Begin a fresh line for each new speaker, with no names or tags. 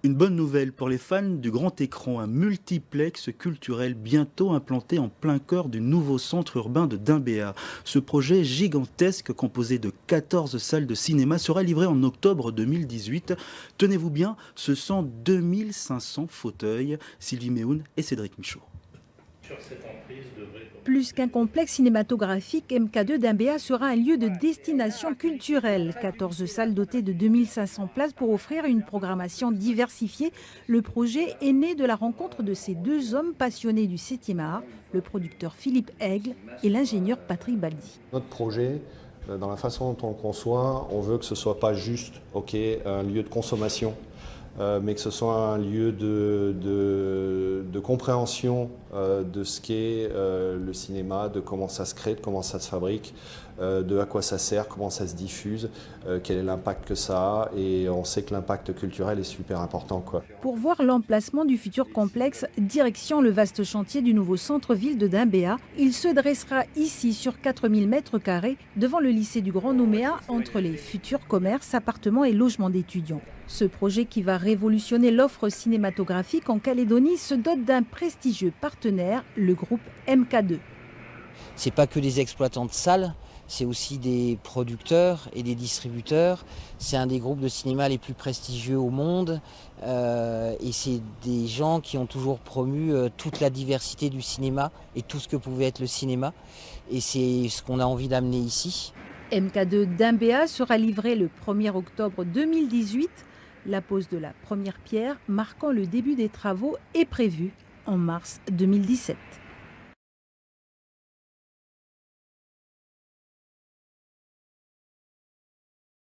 Une bonne nouvelle pour les fans du grand écran, un multiplex culturel bientôt implanté en plein cœur du nouveau centre urbain de Dimbéa. Ce projet gigantesque composé de 14 salles de cinéma sera livré en octobre 2018. Tenez-vous bien, ce sont 2500 fauteuils. Sylvie Méhoun et Cédric Michaud.
Plus qu'un complexe cinématographique, MK2 Dimbéa sera un lieu de destination culturelle. 14 salles dotées de 2500 places pour offrir une programmation diversifiée. Le projet est né de la rencontre de ces deux hommes passionnés du 7e art, le producteur Philippe Aigle et l'ingénieur Patrick Baldi.
Notre projet, dans la façon dont on le conçoit, on veut que ce ne soit pas juste un lieu de consommation, mais que ce soit un lieu de compréhension de ce qu'est le cinéma, de comment ça se crée, de comment ça se fabrique, de à quoi ça sert, comment ça se diffuse, quel est l'impact que ça a. Et on sait que l'impact culturel est super important, quoi.
Pour voir l'emplacement du futur complexe, direction le vaste chantier du nouveau centre-ville de Dimbéa. Il se dressera ici sur 4000 m² devant le lycée du Grand Nouméa, entre les futurs commerces, appartements et logements d'étudiants. Ce projet qui va révolutionner l'offre cinématographique en Calédonie se dote d'un prestigieux partenaire, le groupe MK2.
C'est pas que des exploitants de salles, c'est aussi des producteurs et des distributeurs. C'est un des groupes de cinéma les plus prestigieux au monde et c'est des gens qui ont toujours promu toute la diversité du cinéma et tout ce que pouvait être le cinéma. Et c'est ce qu'on a envie d'amener ici.
MK2 Dimbéa sera livré le 1er octobre 2018. La pose de la première pierre marquant le début des travaux est prévue en mars 2017.